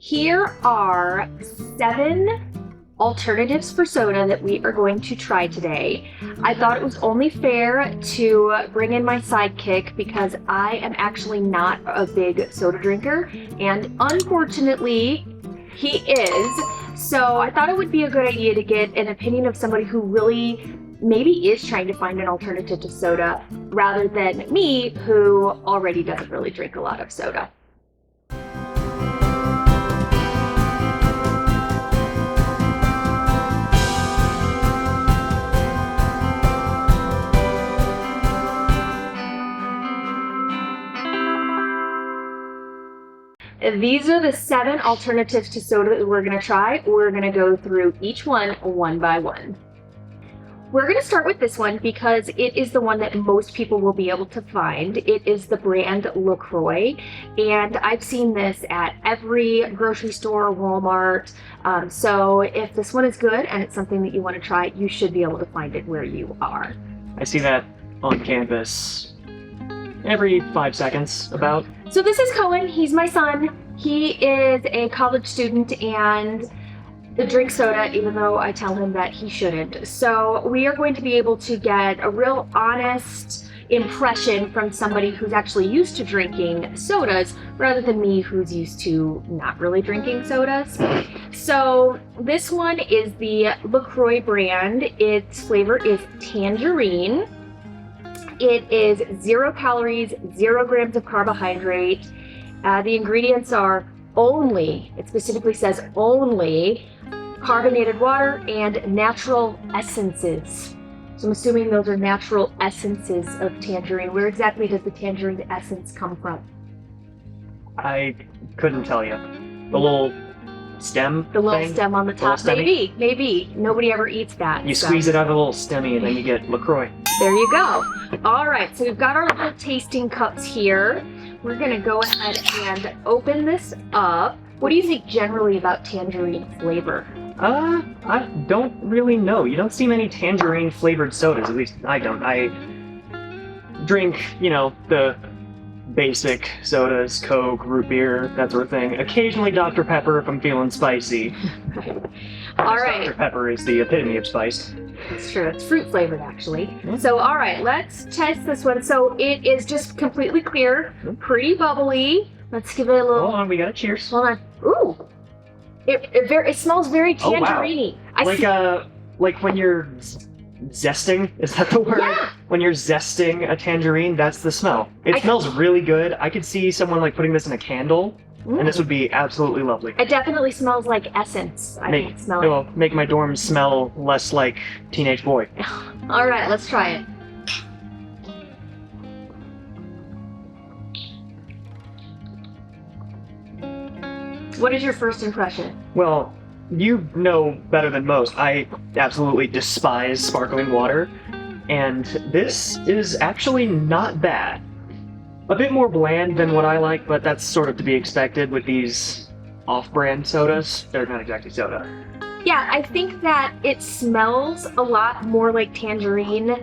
Here are 7 alternatives for soda that we are going to try today. I thought it was only fair to bring in my sidekick because I am actually not a big soda drinker, and unfortunately he is. So I thought it would be a good idea to get an opinion of somebody who really maybe is trying to find an alternative to soda rather than me, who already doesn't really drink a lot of soda. These are the 7 alternatives to soda that we're going to try. We're going to go through each one by one. We're going to start with this one because it is the one that most people will be able to find. It is the brand LaCroix, and I've seen this at every grocery store, Walmart. So if this one is good and it's something that you want to try, you should be able to find it where you are. I see that on campus every 5 seconds about. So this is Koen. He's my son. He is a college student and drinks soda, even though I tell him that he shouldn't. So we are going to be able to get a real honest impression from somebody who's actually used to drinking sodas rather than me, who's used to not really drinking sodas. So this one is the LaCroix brand. Its flavor is Tangerine. It is 0 calories, 0 grams of carbohydrate. The ingredients are only, it specifically says only, carbonated water and natural essences. So I'm assuming those are natural essences of tangerine. Where exactly does the tangerine essence come from? I couldn't tell you. The little stem The little thing? stem on the top. Maybe. Nobody ever eats that. You squeeze it out of the little stemmy and then you get LaCroix. There you go. All right, so we've got our little tasting cups here. We're gonna go ahead and open this up. What do you think generally about tangerine flavor? I don't really know. You don't see many tangerine flavored sodas, at least I don't. I drink, the basic sodas, Coke, root beer, that sort of thing. Occasionally Dr. Pepper if I'm feeling spicy. All right. Dr. Pepper is the epitome of spice. It's true. It's fruit flavored, actually. So, all right, let's test this one. So it is just completely clear, pretty bubbly. Let's give it a little. Hold on, we got a cheers. Hold on. Ooh, it smells very tangerine-y. Like when you're zesting, is that the word? Yeah. When you're zesting a tangerine, that's the smell. It smells really good. I could see someone putting this in a candle, and this would be absolutely lovely. It definitely smells like essence. I can smell it. It'll make my dorm smell less like teenage boy. All right, let's try it. What is your first impression? Well, you know better than most. I absolutely despise sparkling water, and this is actually not bad. A bit more bland than what I like, but that's sort of to be expected with these off-brand sodas. They're not exactly soda. Yeah, I think that it smells a lot more like tangerine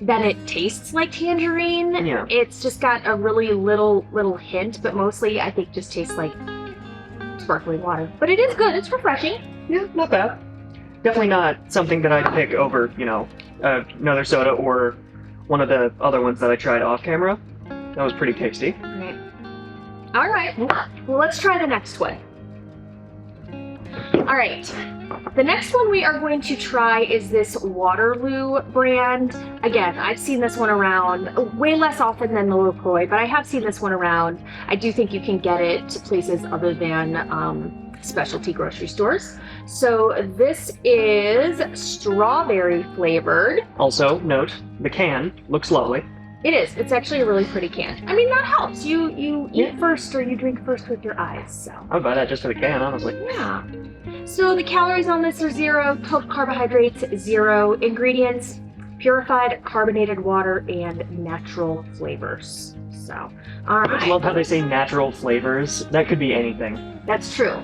than it tastes like tangerine. Yeah. It's just got a really little hint, but mostly I think just tastes like sparkling water. But it is good. It's refreshing. Yeah, not bad. Definitely not something that I'd pick over, another soda or one of the other ones that I tried off camera. That was pretty tasty. All right. Well, let's try the next one. All right. The next one we are going to try is this Waterloo brand. Again, I've seen this one around way less often than the LaCroix, but I have seen this one around. I do think you can get it to places other than specialty grocery stores. So this is strawberry flavored. Also, note, the can looks lovely. It is. It's actually a really pretty can. I mean, that helps. You eat first or you drink first with your eyes, so. I would buy that just for the can, honestly. Yeah. So the calories on this are 0, carbohydrates 0, ingredients, purified carbonated water, and natural flavors. So, all right. I love how they say natural flavors. That could be anything. That's true.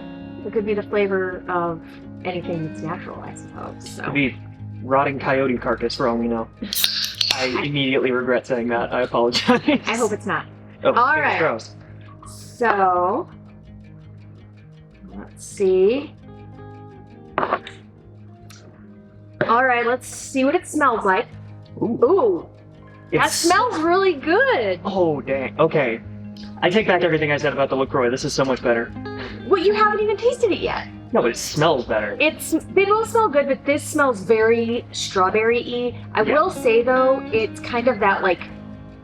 It could be the flavor of anything that's natural, I suppose. So. It could be rotting coyote carcass for all we know. I immediately regret saying that. I apologize. I hope it's not. Oh, all right. Gross. So, Let's see. All right, let's see what it smells like. Ooh, that smells really good. Oh, dang. Okay. I take back everything I said about the LaCroix. This is so much better. Well, you haven't even tasted it yet. No, but it smells better. They both smell good, but this smells very strawberry-y. I will say, though, it's kind of that, like,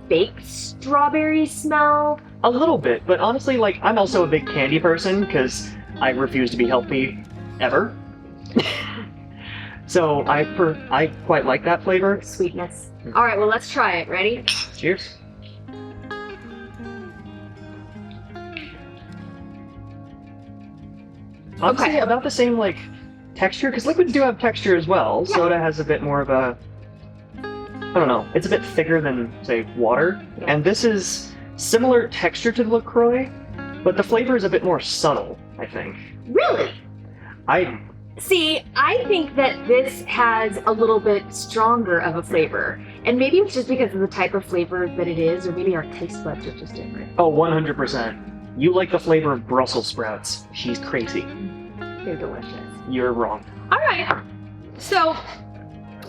baked strawberry smell. A little bit, but honestly, like, I'm also a big candy person because I refuse to be healthy ever. So I quite like that flavor. Sweetness. All right, well, let's try it. Ready? Cheers. Honestly, about the same, like, texture, because liquids do have texture as well. Yeah. Soda has a bit more of a, I don't know, it's a bit thicker than, say, water. Yeah. And this is similar texture to the LaCroix, but the flavor is a bit more subtle, I think. Really? See, I think that this has a little bit stronger of a flavor. And maybe it's just because of the type of flavor that it is, or maybe our taste buds are just different. Oh, 100%. You like the flavor of Brussels sprouts. She's crazy. They're delicious. You're wrong. All right. So,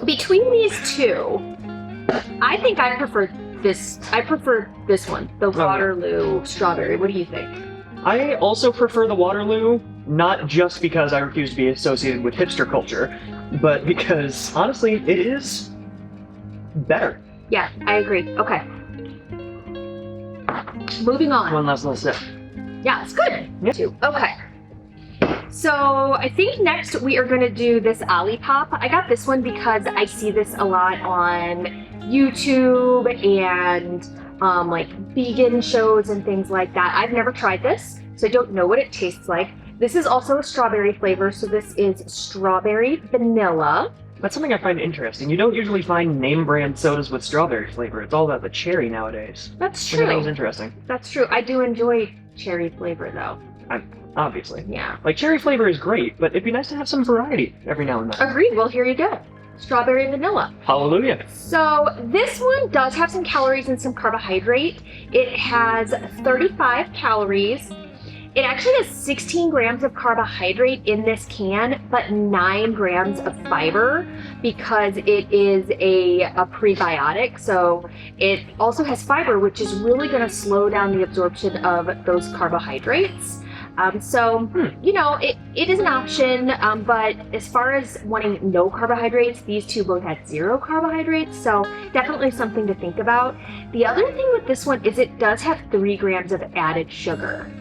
between these two, I think I prefer this. I prefer this one, the Waterloo strawberry. What do you think? I also prefer the Waterloo, not just because I refuse to be associated with hipster culture, but because, honestly, it is better. Yeah, I agree. Okay. Moving on. One last little sip. Yeah, it's good. Yep. Okay. So I think next we are going to do this Ollipop. I got this one because I see this a lot on YouTube and like vegan shows and things like that. I've never tried this, so I don't know what it tastes like. This is also a strawberry flavor, so this is strawberry vanilla. That's something I find interesting. You don't usually find name brand sodas with strawberry flavor. It's all about the cherry nowadays. That's true. That was interesting. That's true. I do enjoy cherry flavor though. Obviously. Yeah. Like, cherry flavor is great, but it'd be nice to have some variety every now and then. Agreed. Well, here you go. Strawberry vanilla. Hallelujah. So this one does have some calories and some carbohydrate. It has 35 calories. It actually has 16 grams of carbohydrate in this can, but 9 grams of fiber because it is a prebiotic. So it also has fiber, which is really going to slow down the absorption of those carbohydrates. You know, it is an option, but as far as wanting no carbohydrates, these two both had 0 carbohydrates, so definitely something to think about. The other thing with this one is it does have 3 grams of added sugar.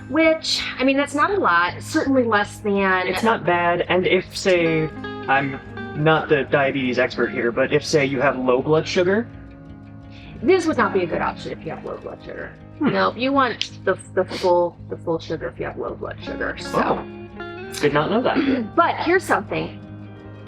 Which, I mean, that's not a lot, certainly less than... It's not bad, and if, say, I'm not the diabetes expert here, but if, say, you have low blood sugar... This would not be a good option if you have low blood sugar. No, you want the full sugar if you have low blood sugar, so... Oh, did not know that. But here's something.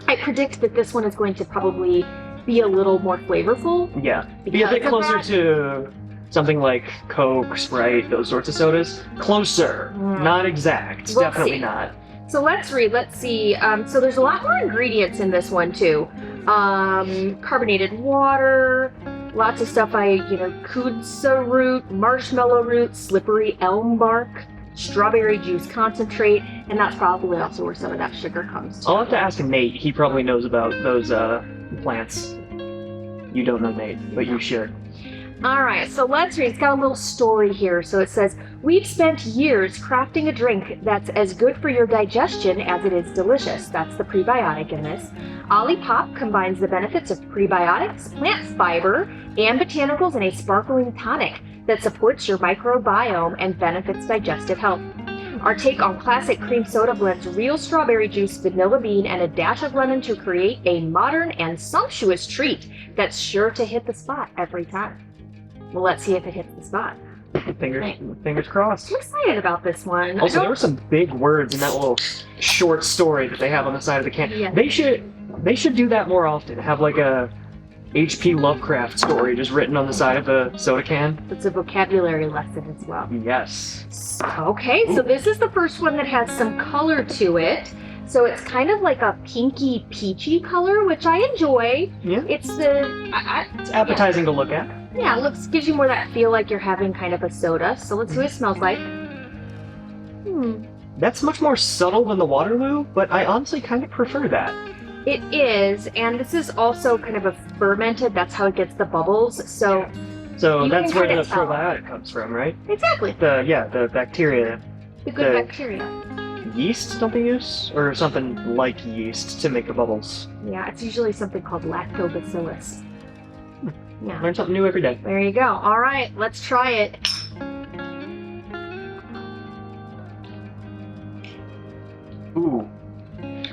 I predict that this one is going to probably be a little more flavorful. Yeah, be a bit closer to... something like Coke, Sprite, those sorts of sodas. Closer, not exact, definitely not. So let's read, let's see. So there's a lot more ingredients in this one too. Carbonated water, lots of stuff kudza root, marshmallow root, slippery elm bark, strawberry juice concentrate, and that's probably also where some of that sugar comes from. I'll have to ask Nate, he probably knows about those plants. You don't know Nate, but you should. All right, so let's read. It's got a little story here. So it says, we've spent years crafting a drink that's as good for your digestion as it is delicious. That's the prebiotic in this. Ollipop combines the benefits of prebiotics, plant fiber, and botanicals in a sparkling tonic that supports your microbiome and benefits digestive health. Our take on classic cream soda blends real strawberry juice, vanilla bean, and a dash of lemon to create a modern and sumptuous treat that's sure to hit the spot every time. Well, let's see if it hits the spot. Fingers crossed. I'm excited about this one. Also, there were some big words in that little short story that they have on the side of the can. Yeah. They should do that more often. Have like a H.P. Lovecraft story just written on the side of the soda can. It's a vocabulary lesson as well. Yes. Okay, so this is the first one that has some color to it. So it's kind of like a pinky peachy color, which I enjoy. Yeah. It's appetizing to look at. Yeah, it gives you more that feel like you're having kind of a soda. So let's see what it smells like. That's much more subtle than the Waterloo, but I honestly kind of prefer that. It is, and this is also kind of a fermented, that's how it gets the bubbles, so... So You that's can where kinda the tell. probiotic comes from, right? Exactly. The bacteria. The good The- bacteria. Yeast, don't they use? Or something like yeast to make the bubbles. Yeah, it's usually something called lactobacillus. Yeah. Learn something new every day. There you go. All right, let's try it. Ooh.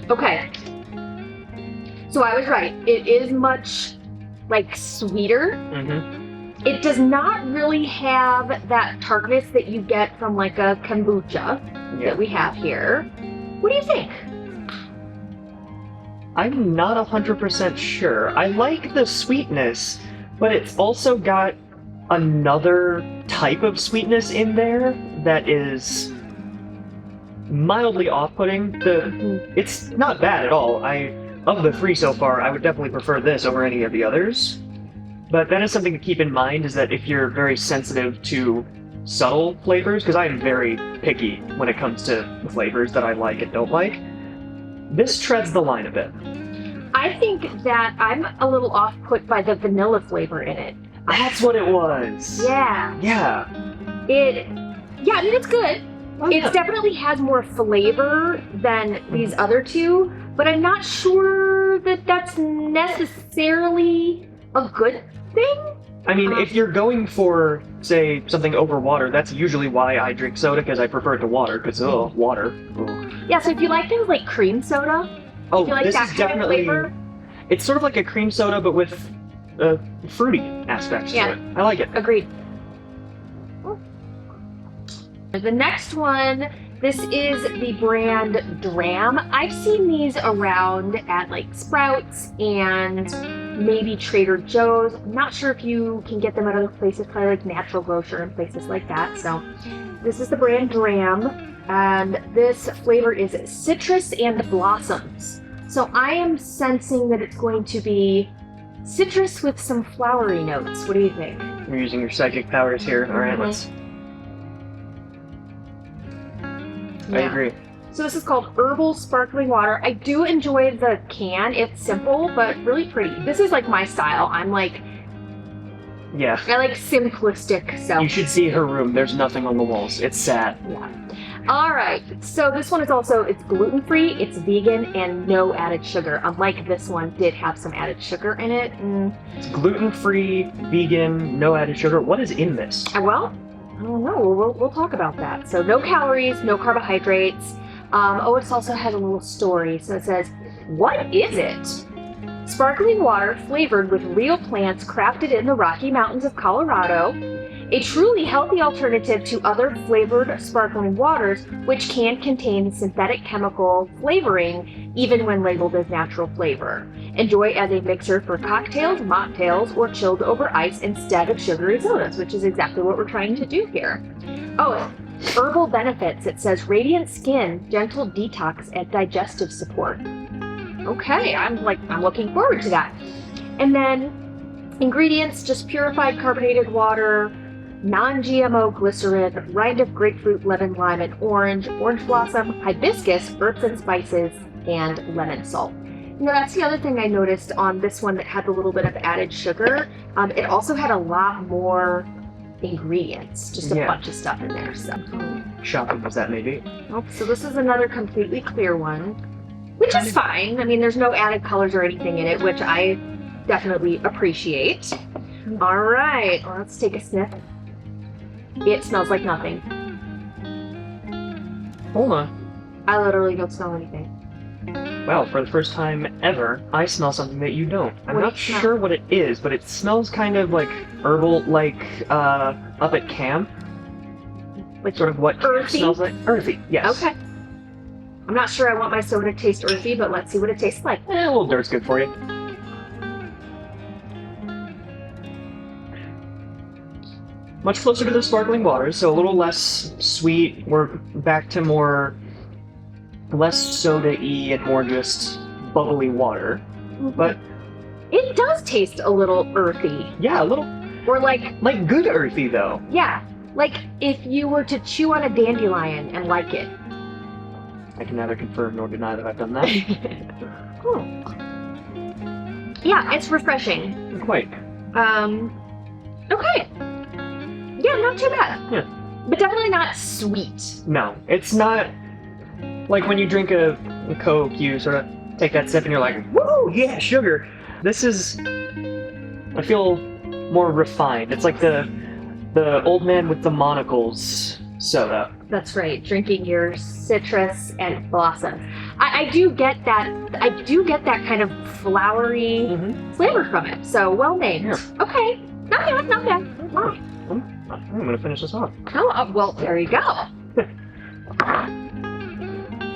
Okay. So I was right. It is much like sweeter. Mm-hmm. It does not really have that tartness that you get from like a kombucha Yeah. that we have here. What do you think? I'm not 100% sure. I like the sweetness, but it's also got another type of sweetness in there that is mildly off-putting. It's not bad at all. Of the three so far, I would definitely prefer this over any of the others. But that is something to keep in mind, is that if you're very sensitive to subtle flavors, because I am very picky when it comes to the flavors that I like and don't like, this treads the line a bit. I think that I'm a little off-put by the vanilla flavor in it. That's what it was. Yeah. Yeah. I mean, it's good. Oh, It yeah. definitely has more flavor than these other two, but I'm not sure that that's necessarily a good thing. I mean, if you're going for, say, something over water, that's usually why I drink soda, because I prefer it to water, because, water. Ooh. Yeah, so if you like things like cream soda, Oh, if you like this that is kind of definitely... flavor, It's sort of like a cream soda, but with fruity aspects Yeah. to it. I like it. agreed. The next one, this is the brand DRAM. I've seen these around at like Sprouts and maybe Trader Joe's. I'm not sure if you can get them at other places, probably like Natural Grocer and places like that. So this is the brand DRAM, and this flavor is citrus and blossoms. So I am sensing that it's going to be citrus with some flowery notes. What do you think? You're using your psychic powers here. All right, let's... I agree. So this is called Herbal Sparkling Water. I do enjoy the can. It's simple, but really pretty. This is like my style. I'm like, Yeah. I like simplistic, so. You should see her room. There's nothing on the walls. It's sad. Yeah. All right, so this one is also, it's gluten-free, it's vegan, and no added sugar. Unlike this one, did have some added sugar in it. It's gluten-free, vegan, no added sugar. What is in this? Well, I don't know. We'll talk about that. So no calories, no carbohydrates. It also has a little story. So it says, what is it? Sparkling water flavored with real plants crafted in the Rocky Mountains of Colorado. A truly healthy alternative to other flavored sparkling waters, which can contain synthetic chemical flavoring even when labeled as natural flavor. Enjoy as a mixer for cocktails, mocktails, or chilled over ice instead of sugary sodas, which is exactly what we're trying to do here. Oh, herbal benefits. It says radiant skin, gentle detox, and digestive support. Okay, I'm looking forward to that. And then ingredients, just purified carbonated water, non-GMO glycerin, rind of grapefruit, lemon, lime, and orange blossom, hibiscus, herbs and spices, and lemon salt. You know, that's the other thing I noticed on this one that had a little bit of added sugar. It also had a lot more ingredients, just a bunch of stuff in there. So, Shocking as that may be. so this is another completely clear one, which is fine. I mean, there's no added colors or anything in it, which I definitely appreciate. All right, well, let's take a sniff. It smells like nothing. Hold on. I literally don't smell anything. Wow, for the first time ever, I smell something that you don't. I'm What not do you smell? sure what it is, but it smells kind of like herbal, like up at camp. Like sort of what camp Earthy? smells like. Earthy, yes. Okay. I'm not sure I want my soda to taste earthy, but let's see what it tastes like. A little dirt's good for you. Much closer to the sparkling waters, so a little less sweet. We're back to less soda-y and more just bubbly water. But It does taste a little earthy. yeah, a little Or like, good earthy though. yeah, like if you were to chew on a dandelion and like it. I can neither confirm nor deny that I've done that. Cool. Yeah, it's refreshing. Quite. Okay. Yeah, not too bad. Yeah. But definitely not sweet. No, it's not like when you drink a Coke, you sort of take that sip and you're like, woo, yeah, sugar. This is, I feel more refined. It's like the old man with the monocles soda. That's right. Drinking your citrus and blossom. I do get that. I do get that kind of flowery flavor from it. So well named. Yeah. Okay. Not bad. Not bad. Wow. I'm gonna finish this off. Oh, well, there you go.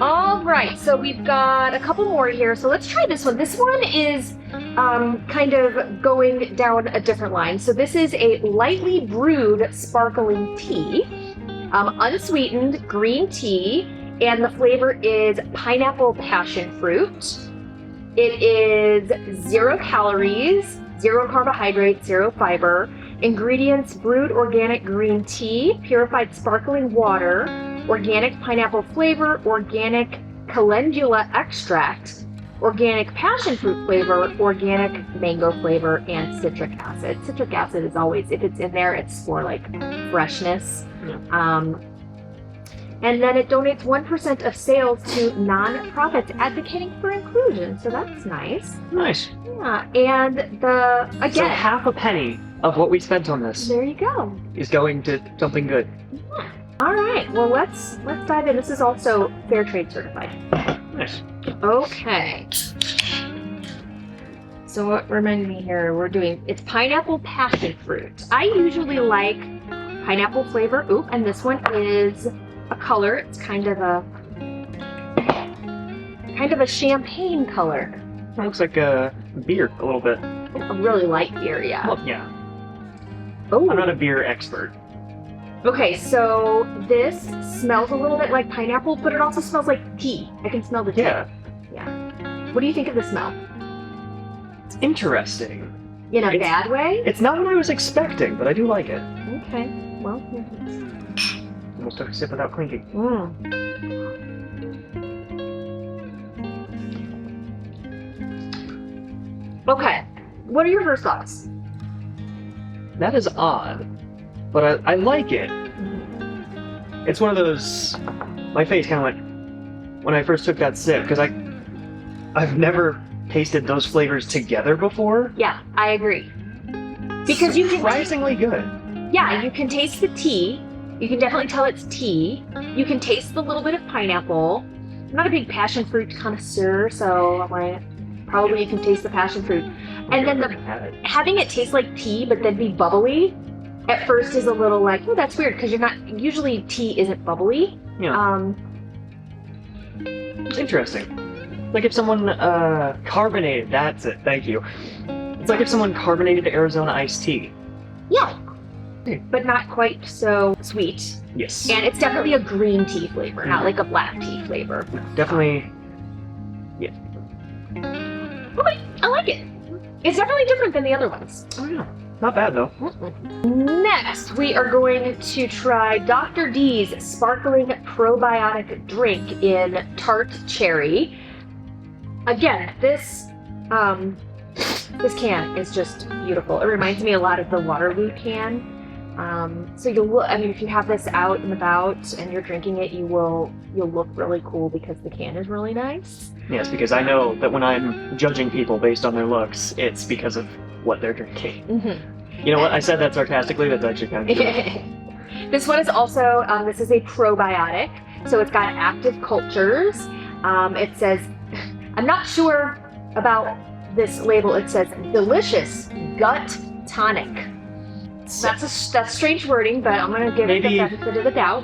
All right, so we've got a couple more here. So let's try this one. This one is kind of going down a different line. So this is a lightly brewed sparkling tea, unsweetened green tea, and the flavor is pineapple passion fruit. It is 0 calories, 0 carbohydrates, 0 fiber. Ingredients: brewed organic green tea, purified sparkling water, organic pineapple flavor, organic calendula extract, organic passion fruit flavor, organic mango flavor, and citric acid. Citric acid is always, if it's in there, it's for like freshness. And then it donates 1% of sales to non-profits advocating for inclusion. So that's nice. Nice. Yeah, and the, So again, half a penny of what we spent on this there you go. is going to something good. Yeah. All right, well, let's dive in. This is also fair trade certified. Nice. Okay. So what reminded me here, it's pineapple passion fruit. I usually like pineapple flavor. Oop, and this one is a color. It's kind of a champagne color. It looks like a beer a little bit. A really light beer, yeah. Well, yeah. Oh. I'm not a beer expert. Okay, so this smells a little bit like pineapple, but it also smells like tea. I can smell the tea. Yeah. What do you think of the smell? It's interesting. In a bad way? It's not what I was expecting, but I do like it. Okay, well, Almost took a sip without clinking. Okay, what are your first thoughts? That is odd, but I like it. It's one of those. My face kind of went when I first took that sip because I've never tasted those flavors together before. Yeah, I agree. Because you can surprisingly good. Yeah, you can taste the tea. You can definitely tell it's tea. You can taste the little bit of pineapple. I'm not a big passion fruit connoisseur, so I'm like, probably you can taste the passion fruit. And then having it taste like tea but then be bubbly at first is a little like, oh, that's weird because usually tea isn't bubbly. Yeah. It's interesting. Like if someone carbonated, that's it, thank you. It's like if someone carbonated Arizona iced tea. Yeah. But not quite so sweet. Yes. And it's definitely a green tea flavor, not like a black tea flavor. Definitely. Yeah. Okay, I like it. It's definitely different than the other ones. Oh yeah. Not bad though. Next, we are going to try Dr. D's sparkling probiotic drink in Tart Cherry. Again, this can is just beautiful. It reminds me a lot of the Waterloo can. So if you have this out and about and you're drinking it, you'll look really cool because the can is really nice. Yes, because I know that when I'm judging people based on their looks, it's because of what they're drinking. You know what? I said that sarcastically. That's actually kind of true. This one is also, this is a probiotic. So it's got active cultures. It says, I'm not sure about this label. It says delicious gut tonic. That's strange wording, but I'm going to give it the benefit of the doubt.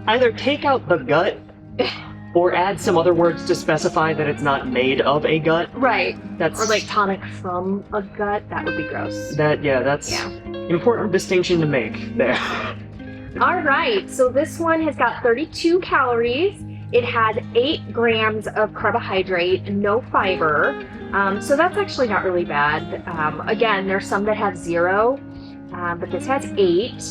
Either take out the gut or add some other words to specify that it's not made of a gut. Right. That's or like tonic from a gut. That would be gross. That's important distinction to make there. All right. So this one has got 32 calories. It has 8 grams of carbohydrate, no fiber. So that's actually not really bad. Again, there's some that have 0, but this has 8.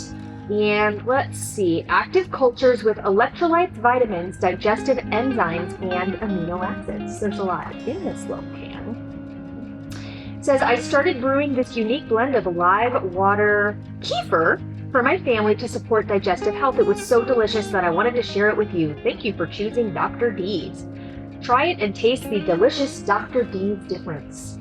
And let's see, active cultures with electrolytes, vitamins, digestive enzymes, and amino acids. There's a lot in this little can. It says, I started brewing this unique blend of live water kefir for my family to support digestive health. It was so delicious that I wanted to share it with you. Thank you for choosing Dr. D's. Try it and taste the delicious Dr. D's difference.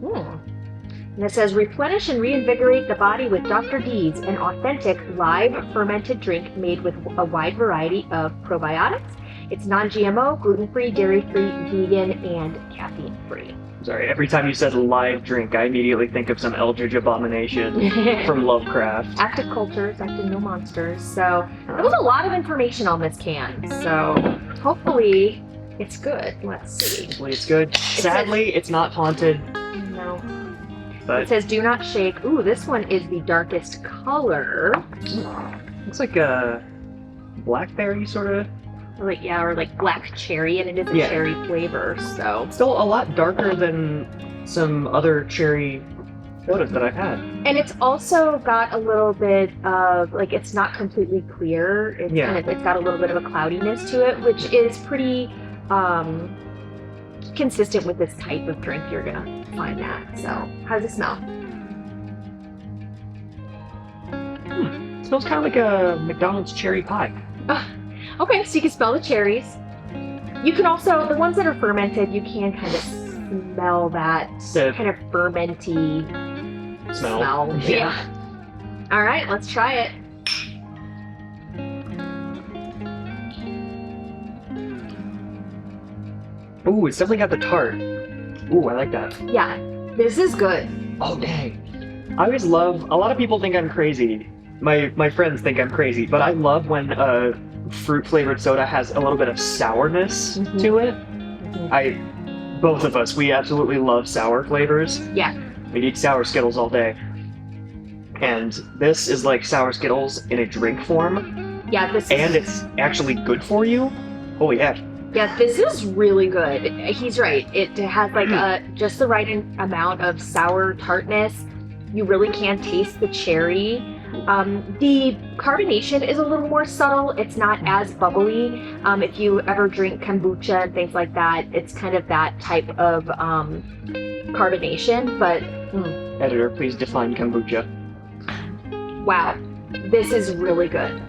And it says, replenish and reinvigorate the body with Dr. D's, an authentic live fermented drink made with a wide variety of probiotics. It's non-GMO, gluten-free, dairy-free, vegan, and caffeine-free. Sorry, every time you said live drink, I immediately think of some eldritch abomination from Lovecraft. Active cultures, active no monsters. So there was a lot of information on this can. So hopefully it's good. Let's see. Hopefully it's good. Sadly, it's not haunted. No. But it says do not shake. Ooh, this one is the darkest color. looks like a blackberry sort of. Or like black cherry, and it is a cherry flavor, so. Still a lot darker than some other cherry sodas that I've had. And it's also got a little bit of, like, it's not completely clear. It's it's got a little bit of a cloudiness to it, which is pretty consistent with this type of drink. You're gonna find that. So, how does it smell? It smells kind of like a McDonald's cherry pie. Okay, so you can smell the cherries. You can also, the ones that are fermented, you can kind of smell that kind of fermenty smell. Yeah. All right, let's try it. Ooh, it's definitely got the tart. Ooh, I like that. Yeah, this is good. Oh, dang. I always love, a lot of people think I'm crazy. My friends think I'm crazy, but I love when fruit-flavored soda has a little bit of sourness to it. Both of us, we absolutely love sour flavors. Yeah. We eat sour Skittles all day. And this is like sour Skittles in a drink form. Yeah, this is... And it's actually good for you. Holy heck. Yeah, this is really good. He's right. It has like just the right amount of sour tartness. You really can taste the cherry. The carbonation is a little more subtle. It's not as bubbly. If you ever drink kombucha and things like that, it's kind of that type of carbonation, but... Editor, please define kombucha. Wow, this is really good.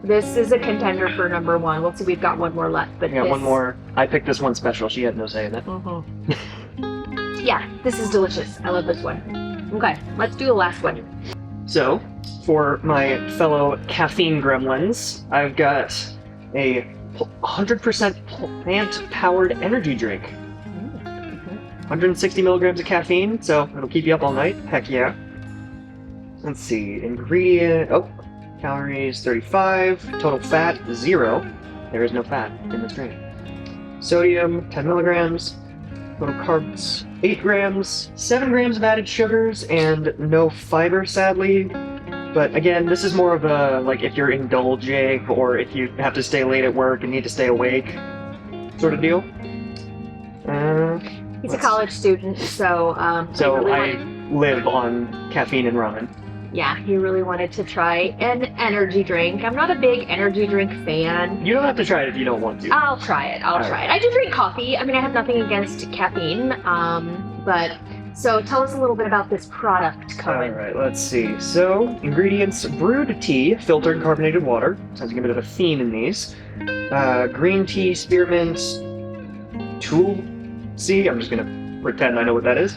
This is a contender for number one. We'll see, we've got one more left, but one more. I picked this one special. She had no say in it. Yeah, this is delicious. I love this one. Okay, let's do the last one. So, for my fellow caffeine gremlins, I've got a 100% plant-powered energy drink. 160 milligrams of caffeine, so it'll keep you up all night. Heck yeah. Let's see, calories 35, total fat 0. There is no fat in this drink. Sodium 10 milligrams, total carbs 8 grams, 7 grams of added sugars, and no fiber, sadly. But again, this is more of a, like, if you're indulging or if you have to stay late at work and need to stay awake sort of deal. He's a college student, so... I live on caffeine and ramen. Yeah, he really wanted to try an energy drink. I'm not a big energy drink fan. You don't have to try it if you don't want to. I'll try it. I'll try it. I do drink coffee. I mean, I have nothing against caffeine. So tell us a little bit about this product, Koen. All right, let's see. So, ingredients: brewed tea, filtered carbonated water. Sounds like a bit of a theme in these. Green tea, spearmint, tulsi. I'm just gonna pretend I know what that is.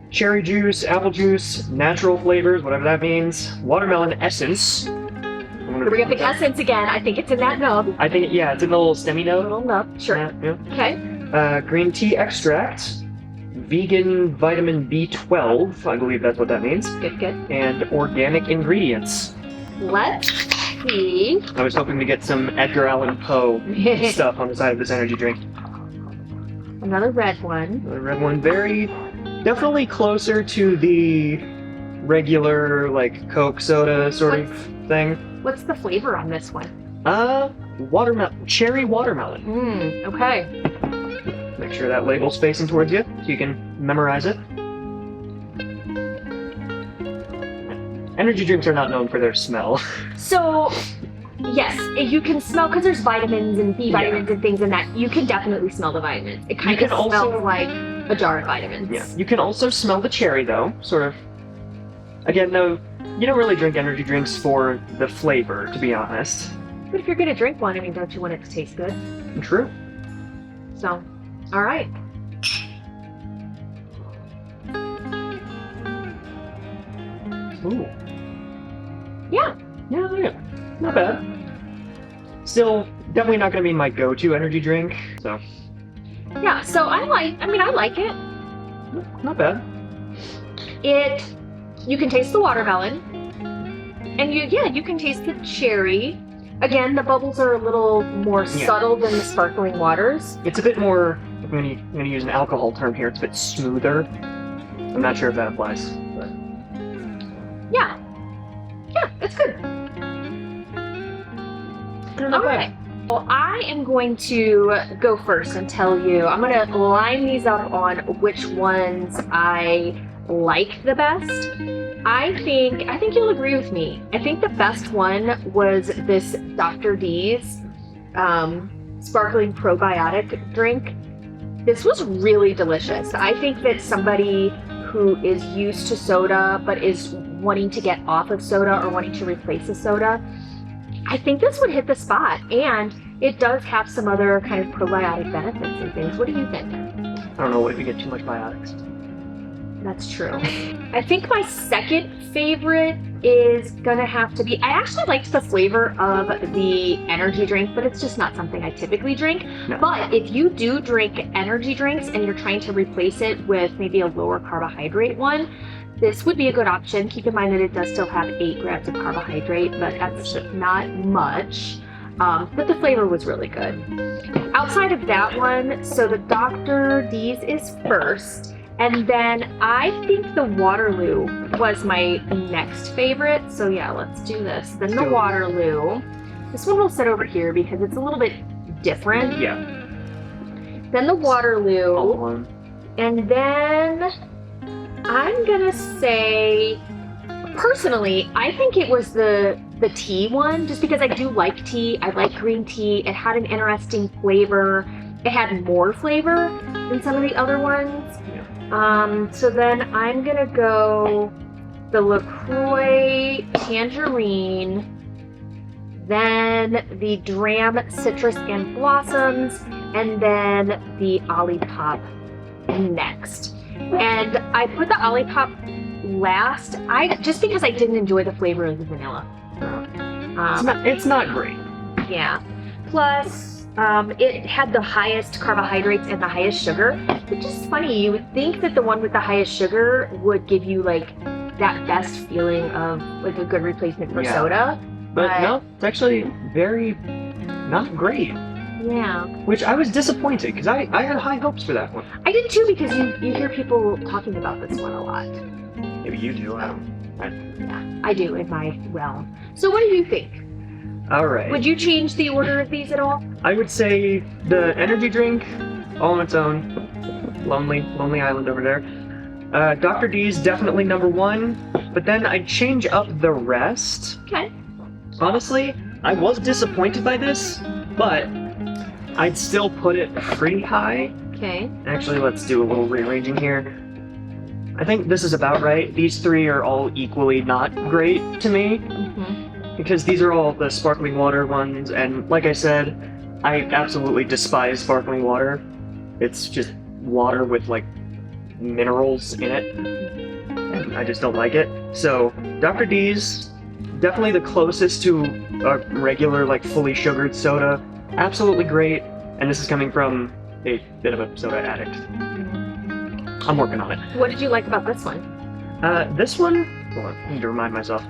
Cherry juice, apple juice, natural flavors, whatever that means. Watermelon essence. Here we got the essence again. I think it's in that nub. I think, yeah, it's in the little STEMI nub. Little nub, sure. Yeah. Okay. Green tea extract. Vegan vitamin B12, I believe that's what that means. Good. And organic ingredients. Let's see. I was hoping to get some Edgar Allan Poe stuff on the side of this energy drink. Another red one. Another red one. Definitely closer to the regular, like, Coke soda sort of thing. What's the flavor on this one? Cherry watermelon. Okay. Make sure that label's facing towards you so you can memorize it. energy drinks are not known for their smell. So, yes, you can smell, because there's vitamins and B vitamins and things in that. You can definitely smell the vitamins. It kind of smells like a jar of vitamins. Yeah. You can also smell the cherry, though. Sort of. Again, no, you don't really drink energy drinks for the flavor, to be honest. But if you're going to drink one, I mean, don't you want it to taste good? True. So, all right. Ooh. Yeah. Yeah. Not bad. Still, definitely not going to be my go-to energy drink, so. Yeah, so I like it. Not bad. You can taste the watermelon. And you can taste the cherry. Again, the bubbles are a little more subtle than the sparkling waters. It's a bit more, I'm going to use an alcohol term here, it's a bit smoother. I'm not sure if that applies. But. Yeah, it's good. Not bad. Well, I am going to go first and tell you, I'm going to line these up on which ones I like the best. I think you'll agree with me. I think the best one was this Dr. D's sparkling probiotic drink. This was really delicious. I think that somebody who is used to soda but is wanting to get off of soda or wanting to replace a soda, I think this would hit the spot. And it does have some other kind of probiotic benefits and things. What do you think? I don't know, what if you get too much biotics? That's true. I think my second favorite is gonna have to be, I actually liked the flavor of the energy drink, but it's just not something I typically drink. No. But if you do drink energy drinks and you're trying to replace it with maybe a lower carbohydrate one, this would be a good option. Keep in mind that it does still have 8 grams of carbohydrate, but that's not much. But the flavor was really good. Outside of that one, so the Dr. D's is first. And then I think the Waterloo was my next favorite. So yeah, let's do this. Then the Waterloo. This one will sit over here because it's a little bit different. Yeah. Then the Waterloo. And then I'm gonna say, personally, I think it was the tea one, just because I do like tea. I like green tea. It had an interesting flavor. It had more flavor than some of the other ones. So then I'm gonna go the LaCroix Tangerine, then the DRAM Citrus and Blossoms, and then the Ollipop next. And I put the Ollipop last, just because I didn't enjoy the flavor of the vanilla. It's not great. Yeah. Plus, it had the highest carbohydrates and the highest sugar, which is funny. You would think that the one with the highest sugar would give you like that best feeling of like a good replacement for soda. But no, it's actually very not great. Yeah. Which I was disappointed because I had high hopes for that one. I did too, because you hear people talking about this one a lot. Maybe you do. I don't. Yeah, I do in my realm. So what do you think? All right. Would you change the order of these at all? I would say the energy drink, all on its own. Lonely Island over there. Dr. D's definitely number 1, but then I'd change up the rest. Okay. Honestly, I was disappointed by this, but I'd still put it pretty high. Okay. Actually, let's do a little rearranging here. I think this is about right. These 3 are all equally not great to me. Mm-hmm. Because these are all the sparkling water ones, and like I said, I absolutely despise sparkling water. It's just water with like minerals in it, and I just don't like it. So Dr. D's, definitely the closest to a regular like fully sugared soda. Absolutely great, and this is coming from a bit of a soda addict. I'm working on it. What did you like about this one? This one, hold on, I need to remind myself.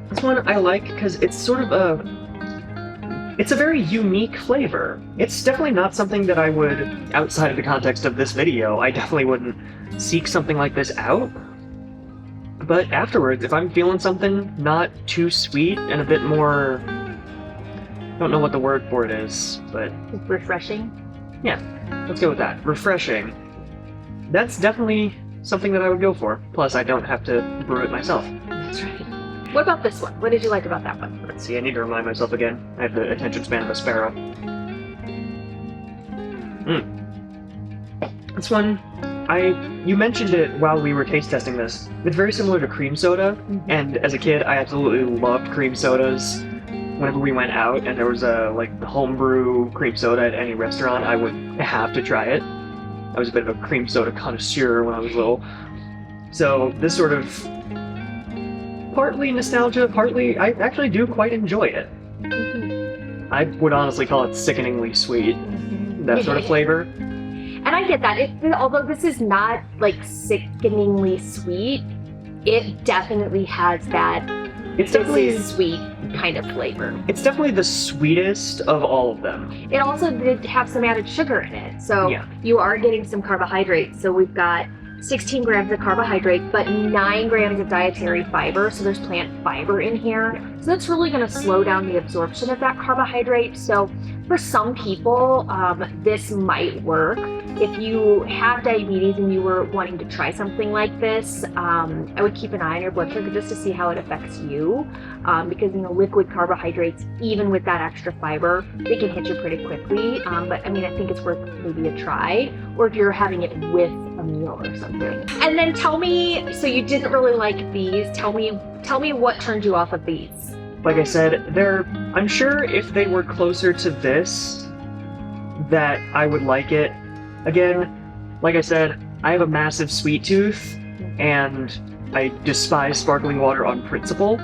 This one I like because it's sort of it's a very unique flavor. It's definitely not something that I would, outside of the context of this video, I definitely wouldn't seek something like this out. But afterwards, if I'm feeling something not too sweet and a bit more, I don't know what the word for it is, but... Refreshing? Yeah, let's go with that. Refreshing. That's definitely something that I would go for. Plus, I don't have to brew it myself. That's right. What about this one? What did you like about that one? Let's see, I need to remind myself again. I have the attention span of a sparrow. This one, you mentioned it while we were taste testing this. It's very similar to cream soda, and as a kid, I absolutely loved cream sodas. Whenever we went out and there was a homebrew cream soda at any restaurant, I would have to try it. I was a bit of a cream soda connoisseur when I was little. So this sort of partly nostalgia, partly I actually do quite enjoy it. I would honestly call it sickeningly sweet, that sort of flavor. And I get that. Although this is not like sickeningly sweet, it definitely has that. It's definitely sweet kind of flavor. It's definitely the sweetest of all of them. It also did have some added sugar in it, so yeah. You are getting some carbohydrates. So we've got 16 grams of carbohydrate, but 9 grams of dietary fiber. So there's plant fiber in here. So that's really going to slow down the absorption of that carbohydrate. So for some people, this might work. If you have diabetes and you were wanting to try something like this, I would keep an eye on your blood sugar just to see how it affects you. Because liquid carbohydrates, even with that extra fiber, they can hit you pretty quickly. But I mean, I think it's worth maybe a try, or if you're having it with a meal or something. And then tell me, so you didn't really like these. Tell me what turned you off of these. Like I said, I'm sure if they were closer to this, that I would like it. Again, like I said, I have a massive sweet tooth, and I despise sparkling water on principle.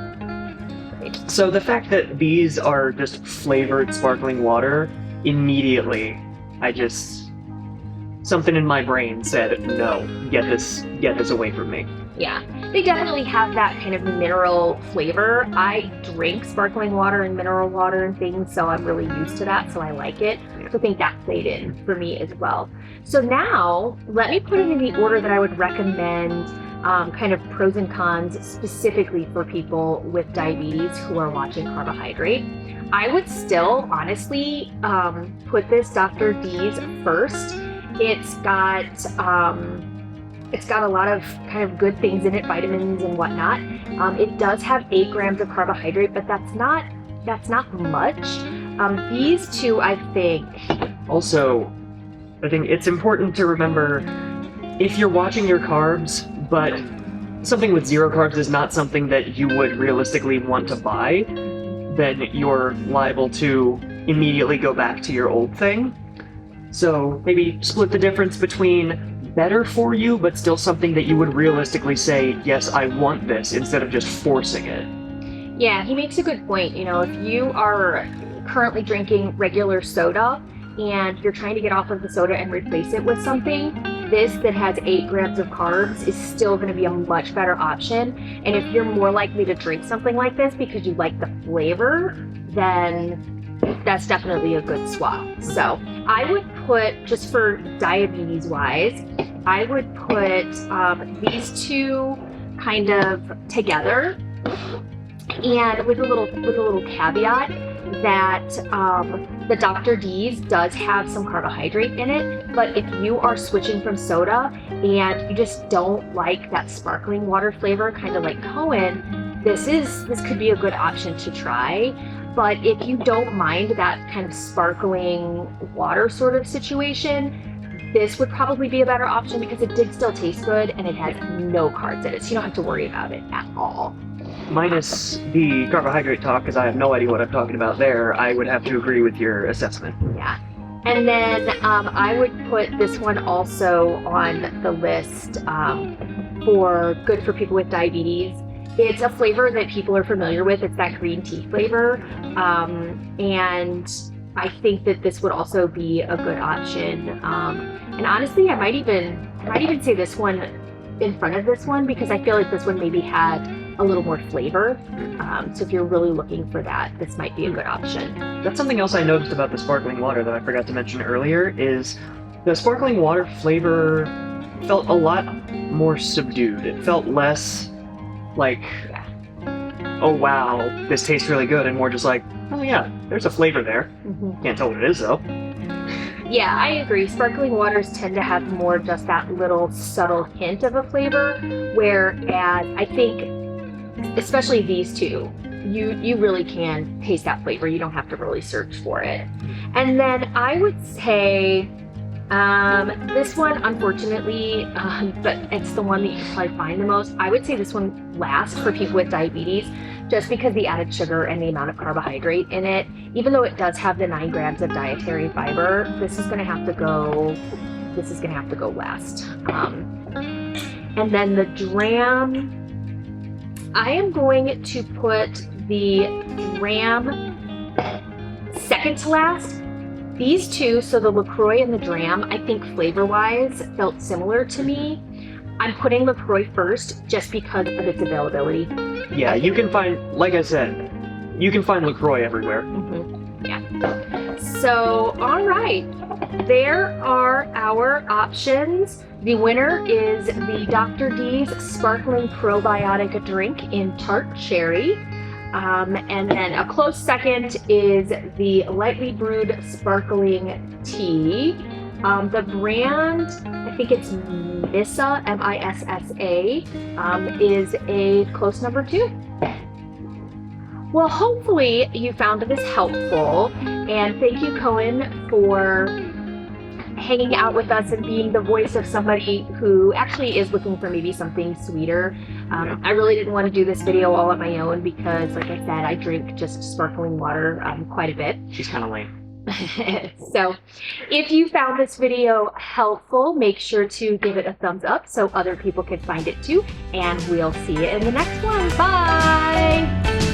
So the fact that these are just flavored sparkling water, immediately, something in my brain said, no, get this away from me. Yeah, they definitely have that kind of mineral flavor. I drink sparkling water and mineral water and things, so I'm really used to that, so I like it. So I think that played in for me as well. So now, let me put it in the order that I would recommend, kind of pros and cons specifically for people with diabetes who are watching carbohydrate. I would still, honestly, put this Dr. D's first. It's got a lot of kind of good things in it, vitamins and whatnot. It does have 8 grams of carbohydrate, but that's not much. These two, I think. Also, I think it's important to remember, if you're watching your carbs, but something with 0 carbs is not something that you would realistically want to buy, then you're liable to immediately go back to your old thing. So maybe split the difference between better for you, but still something that you would realistically say, yes, I want this, instead of just forcing it. Yeah, he makes a good point. If you are currently drinking regular soda and you're trying to get off of the soda and replace it with something, this that has 8 grams of carbs is still going to be a much better option. And if you're more likely to drink something like this because you like the flavor, then that's definitely a good swap. So I would put, just for diabetes wise, I would put these two kind of together, and with a little caveat that the Dr. D's does have some carbohydrate in it, but if you are switching from soda and you just don't like that sparkling water flavor, kind of like Koen, this could be a good option to try. But if you don't mind that kind of sparkling water sort of situation, this would probably be a better option because it did still taste good and it has no carbs in it, so you don't have to worry about it at all. Minus the carbohydrate talk, because I have no idea what I'm talking about there, I would have to agree with your assessment. Yeah. And then I would put this one also on the list for good for people with diabetes. It's a flavor that people are familiar with. It's that green tea flavor. And I think that this would also be a good option. And honestly, I might even say this one in front of this one, because I feel like this one maybe had a little more flavor. So if you're really looking for that, this might be a good option. That's something else I noticed about the sparkling water that I forgot to mention earlier, is the sparkling water flavor felt a lot more subdued. It felt less like, oh wow, this tastes really good, and more just like, oh yeah, there's a flavor there. Can't tell what it is though. Yeah, I agree. Sparkling waters tend to have more just that little subtle hint of a flavor, whereas I think, especially these two, you really can taste that flavor. You don't have to really search for it. And then I would say this one, unfortunately, but it's the one that you probably find the most. I would say this one last for people with diabetes, just because the added sugar and the amount of carbohydrate in it. Even though it does have the 9 grams of dietary fiber, this is going to have to go. This is going to have to go last. And then the DRAM, I am going to put the DRAM second to last. These two, so the LaCroix and the DRAM, I think flavor-wise felt similar to me. I'm putting LaCroix first just because of its availability. Yeah, you can find, like I said, you can find LaCroix everywhere. Mm-hmm. Yeah. So, all right. There are our options. The winner is the Dr. D's Sparkling Probiotic drink in Tart Cherry. And then a close second is the Lightly Brewed Sparkling Tea. The brand, I think it's MISSA, M-I-S-S-A, is a close number 2. Well, hopefully you found this helpful, and thank you, Koen, for hanging out with us and being the voice of somebody who actually is looking for maybe something sweeter. I really didn't want to do this video all on my own because, like I said, I drink just sparkling water quite a bit. She's kind of lame. So if you found this video helpful, make sure to give it a thumbs up so other people can find it too. And we'll see you in the next one. Bye!